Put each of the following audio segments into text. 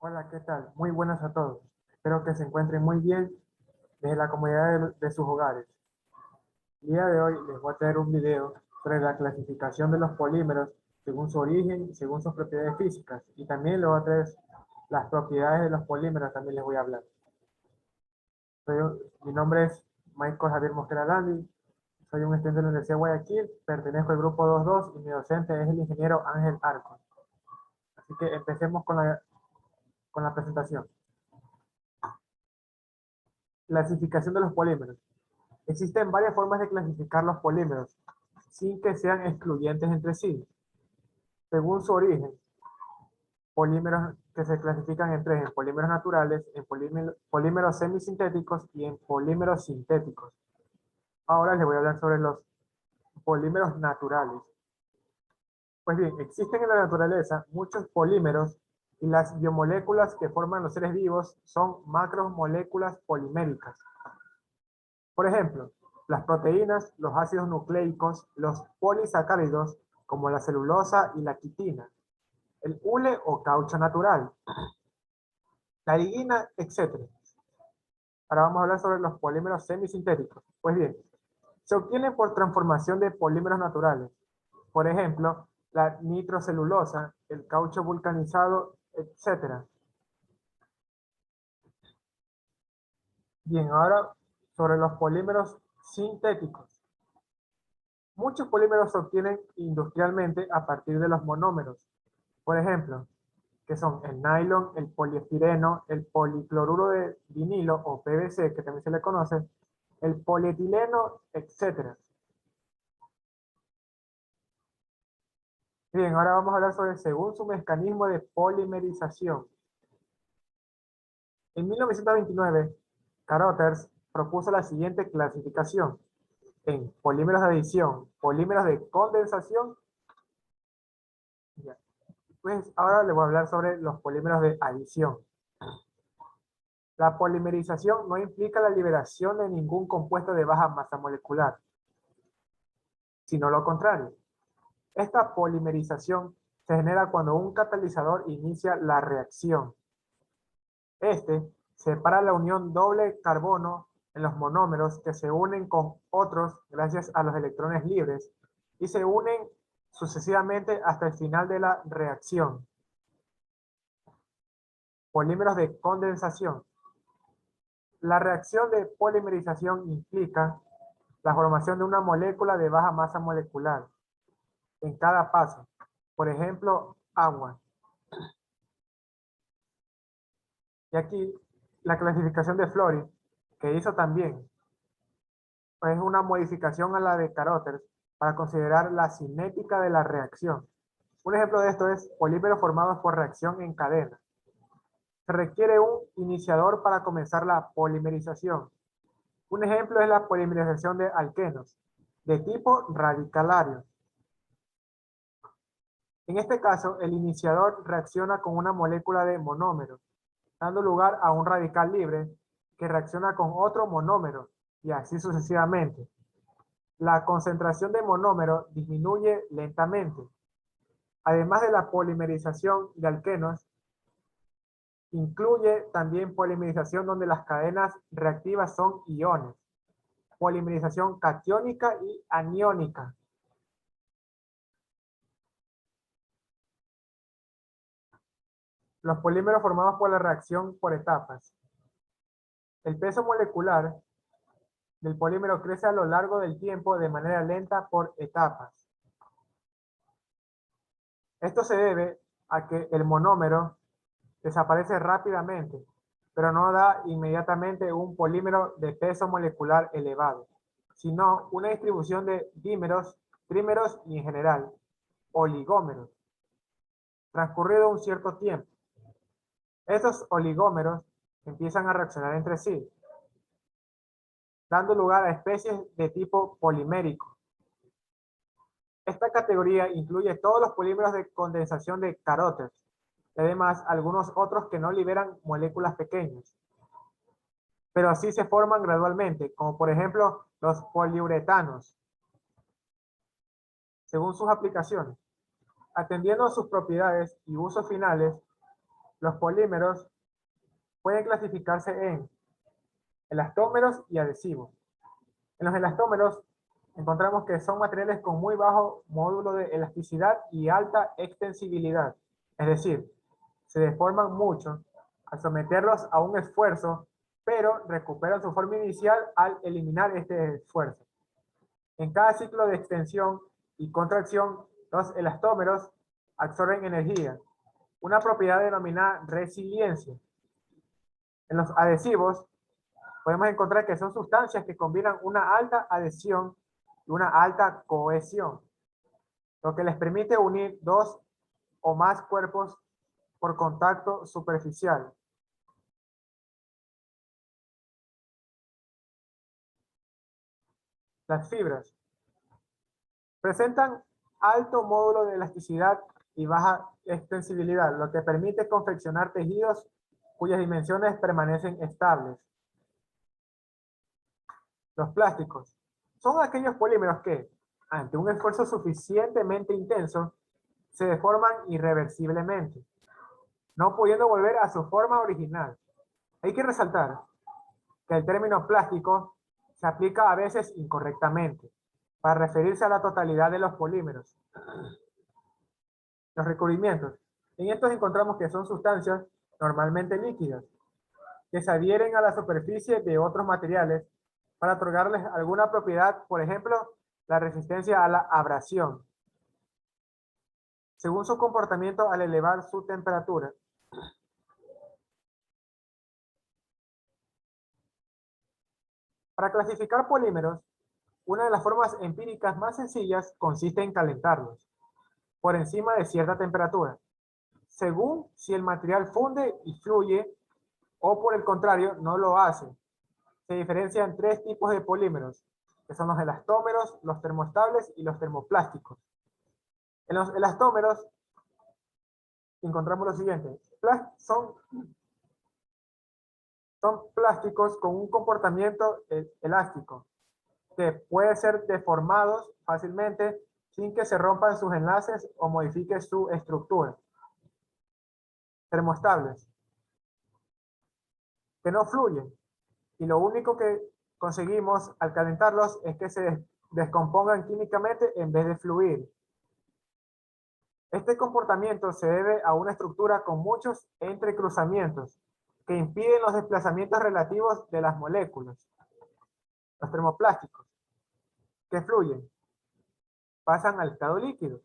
Hola, ¿qué tal? Muy buenas a todos. Espero que se encuentren muy bien desde la comodidad de sus hogares. El día de hoy les voy a traer un video sobre la clasificación de los polímeros según su origen y según sus propiedades físicas. Y también les voy a traer las propiedades de los polímeros, también les voy a hablar. Mi nombre es Michael Javier Mosquera Landi, soy un estudiante de la Universidad de Guayaquil, pertenezco al grupo 22 y mi docente es el ingeniero Ángel Arcos. Así que empecemos con la presentación. Clasificación de los polímeros. Existen varias formas de clasificar los polímeros, sin que sean excluyentes entre sí. Según su origen, polímeros que se clasifican en tres: en polímeros naturales, en polímeros semisintéticos y en polímeros sintéticos. Ahora les voy a hablar sobre los polímeros naturales. Pues bien, existen en la naturaleza muchos polímeros y las biomoléculas que forman los seres vivos son macromoléculas poliméricas. Por ejemplo, las proteínas, los ácidos nucleicos, los polisacáridos, como la celulosa y la quitina, el hule o caucho natural, la lignina, etc. Ahora vamos a hablar sobre los polímeros semisintéticos. Pues bien, se obtienen por transformación de polímeros naturales. Por ejemplo, la nitrocelulosa, el caucho vulcanizado, etc. Bien, ahora sobre los polímeros sintéticos. Muchos polímeros se obtienen industrialmente a partir de los monómeros. Por ejemplo, que son el nylon, el poliestireno, el policloruro de vinilo o PVC, que también se le conoce, el polietileno, etc. Bien, ahora vamos a hablar sobre según su mecanismo de polimerización. En 1929, Carothers propuso la siguiente clasificación en polímeros de adición, polímeros de condensación. Ya. Pues ahora le voy a hablar sobre los polímeros de adición. La polimerización no implica la liberación de ningún compuesto de baja masa molecular, sino lo contrario. Esta polimerización se genera cuando un catalizador inicia la reacción. Este separa la unión doble carbono en los monómeros que se unen con otros gracias a los electrones libres y se unen sucesivamente hasta el final de la reacción. Polímeros de condensación. La reacción de polimerización implica la formación de una molécula de baja masa molecular en cada paso. Por ejemplo, agua. Y aquí la clasificación de Flori, que hizo también, es una modificación a la de Carothers para considerar la cinética de la reacción. Un ejemplo de esto es polímeros formados por reacción en cadena. Se requiere un iniciador para comenzar la polimerización. Un ejemplo es la polimerización de alquenos, de tipo radicalario. En este caso, el iniciador reacciona con una molécula de monómero, dando lugar a un radical libre que reacciona con otro monómero y así sucesivamente. La concentración de monómero disminuye lentamente. Además de la polimerización de alquenos, incluye también polimerización donde las cadenas reactivas son iones, polimerización catiónica y aniónica. Los polímeros formados por la reacción por etapas. El peso molecular del polímero crece a lo largo del tiempo de manera lenta por etapas. Esto se debe a que el monómero desaparece rápidamente, pero no da inmediatamente un polímero de peso molecular elevado, sino una distribución de dímeros, trímeros y en general oligómeros, transcurrido un cierto tiempo. Estos oligómeros empiezan a reaccionar entre sí, dando lugar a especies de tipo polimérico. Esta categoría incluye todos los polímeros de condensación de Carothers, y además algunos otros que no liberan moléculas pequeñas, pero así se forman gradualmente, como por ejemplo los poliuretanos, según sus aplicaciones. Atendiendo a sus propiedades y usos finales, Los polímeros pueden clasificarse en elastómeros y adhesivos. En los elastómeros encontramos que son materiales con muy bajo módulo de elasticidad y alta extensibilidad. Es decir, se deforman mucho al someterlos a un esfuerzo, pero recuperan su forma inicial al eliminar este esfuerzo. En cada ciclo de extensión y contracción, los elastómeros absorben energía, una propiedad denominada resiliencia. En los adhesivos, podemos encontrar que son sustancias que combinan una alta adhesión y una alta cohesión, lo que les permite unir dos o más cuerpos por contacto superficial. Las fibras presentan alto módulo de elasticidad y baja extensibilidad, lo que permite confeccionar tejidos cuyas dimensiones permanecen estables. Los plásticos son aquellos polímeros que, ante un esfuerzo suficientemente intenso, se deforman irreversiblemente, no pudiendo volver a su forma original. Hay que resaltar que el término plástico se aplica a veces incorrectamente para referirse a la totalidad de los polímeros. Los recubrimientos. En estos encontramos que son sustancias normalmente líquidas que se adhieren a la superficie de otros materiales para otorgarles alguna propiedad, por ejemplo, la resistencia a la abrasión, según su comportamiento al elevar su temperatura. Para clasificar polímeros, una de las formas empíricas más sencillas consiste en calentarlos por encima de cierta temperatura, según si el material funde y fluye o por el contrario no lo hace. Se diferencian tres tipos de polímeros, que son los elastómeros, los termoestables y los termoplásticos. En los elastómeros encontramos lo siguiente. Son plásticos con un comportamiento elástico, que puede ser deformados fácilmente sin que se rompan sus enlaces o modifique su estructura. Termoestables, que no fluyen, y lo único que conseguimos al calentarlos es que se descompongan químicamente en vez de fluir. Este comportamiento se debe a una estructura con muchos entrecruzamientos que impiden los desplazamientos relativos de las moléculas. Los termoplásticos, que fluyen, pasan al estado líquido.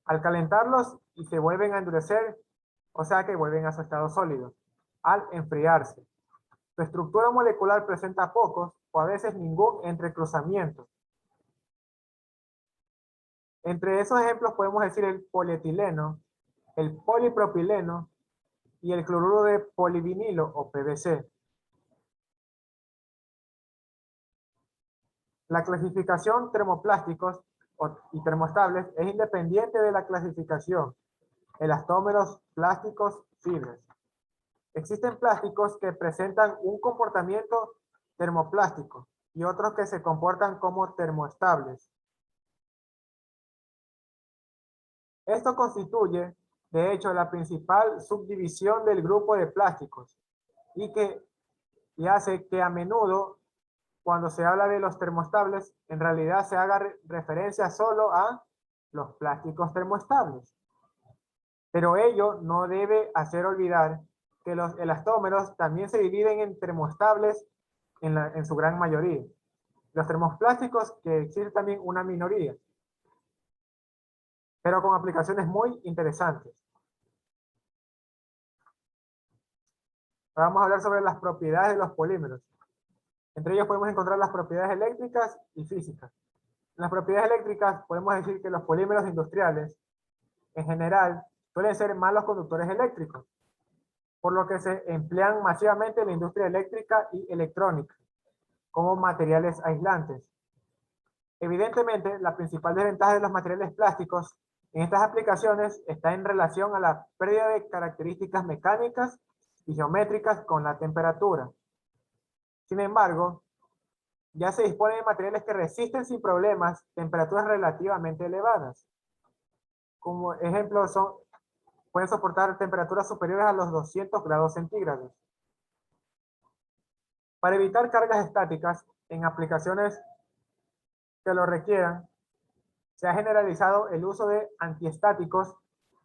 Al calentarlos y se vuelven a endurecer, o sea que vuelven a su estado sólido, al enfriarse. Su estructura molecular presenta pocos o a veces ningún entrecruzamiento. Entre esos ejemplos podemos decir el polietileno, el polipropileno y el cloruro de polivinilo o PVC. La clasificación termoplásticos y termoestables es independiente de la clasificación elastómeros, plásticos, fibras. Existen plásticos que presentan un comportamiento termoplástico y otros que se comportan como termoestables. Esto constituye, de hecho, la principal subdivisión del grupo de plásticos y hace que a menudo, cuando se habla de los termoestables, en realidad se haga referencia solo a los plásticos termoestables. Pero ello no debe hacer olvidar que los elastómeros también se dividen en termoestables en su gran mayoría. Los termoplásticos, que existe también una minoría, pero con aplicaciones muy interesantes. Ahora vamos a hablar sobre las propiedades de los polímeros. Entre ellos podemos encontrar las propiedades eléctricas y físicas. En las propiedades eléctricas podemos decir que los polímeros industriales, en general, suelen ser malos conductores eléctricos, por lo que se emplean masivamente en la industria eléctrica y electrónica, como materiales aislantes. Evidentemente, la principal desventaja de los materiales plásticos en estas aplicaciones está en relación a la pérdida de características mecánicas y geométricas con la temperatura. Sin embargo, ya se dispone de materiales que resisten sin problemas temperaturas relativamente elevadas. Como ejemplo son pueden soportar temperaturas superiores a los 200 grados centígrados. Para evitar cargas estáticas en aplicaciones que lo requieran, se ha generalizado el uso de antiestáticos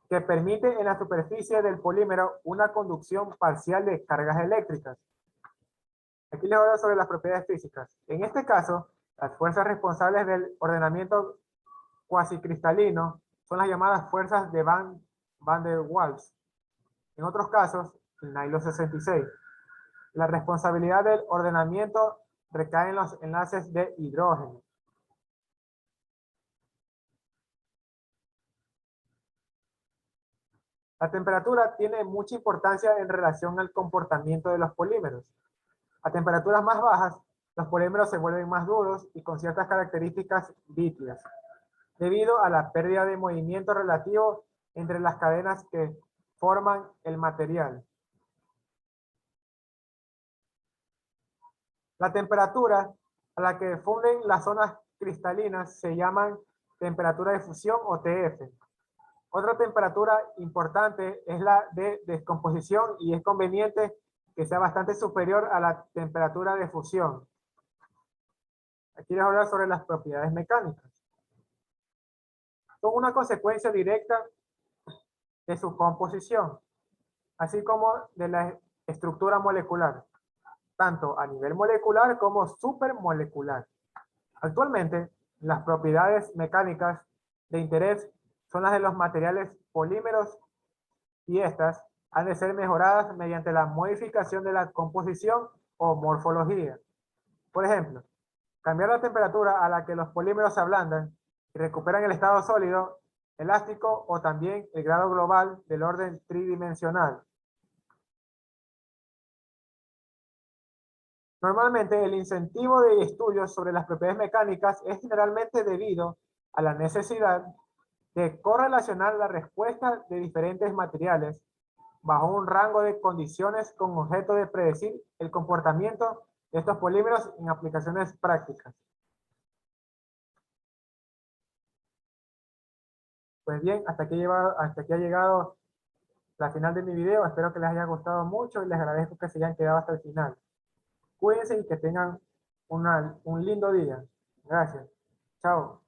que permite en la superficie del polímero una conducción parcial de cargas eléctricas. Aquí les voy a hablar sobre las propiedades físicas. En este caso, las fuerzas responsables del ordenamiento cuasicristalino son las llamadas fuerzas de Van der Waals. En otros casos, el Nilo 66. La responsabilidad del ordenamiento recae en los enlaces de hidrógeno. La temperatura tiene mucha importancia en relación al comportamiento de los polímeros. A temperaturas más bajas, los polímeros se vuelven más duros y con ciertas características vítridas, debido a la pérdida de movimiento relativo entre las cadenas que forman el material. La temperatura a la que funden las zonas cristalinas se llama temperatura de fusión o TF. Otra temperatura importante es la de descomposición y es conveniente que sea bastante superior a la temperatura de fusión. Aquí les voy a hablar sobre las propiedades mecánicas. Son una consecuencia directa de su composición, así como de la estructura molecular, tanto a nivel molecular como supermolecular. Actualmente, las propiedades mecánicas de interés son las de los materiales polímeros y estas han de ser mejoradas mediante la modificación de la composición o morfología. Por ejemplo, cambiar la temperatura a la que los polímeros se ablandan y recuperan el estado sólido, elástico o también el grado global del orden tridimensional. Normalmente el incentivo de estudios sobre las propiedades mecánicas es generalmente debido a la necesidad de correlacionar la respuesta de diferentes materiales bajo un rango de condiciones con objeto de predecir el comportamiento de estos polímeros en aplicaciones prácticas. Pues bien, hasta aquí ha llegado la final de mi video. Espero que les haya gustado mucho y les agradezco que se hayan quedado hasta el final. Cuídense y que tengan un lindo día. Gracias. Chao.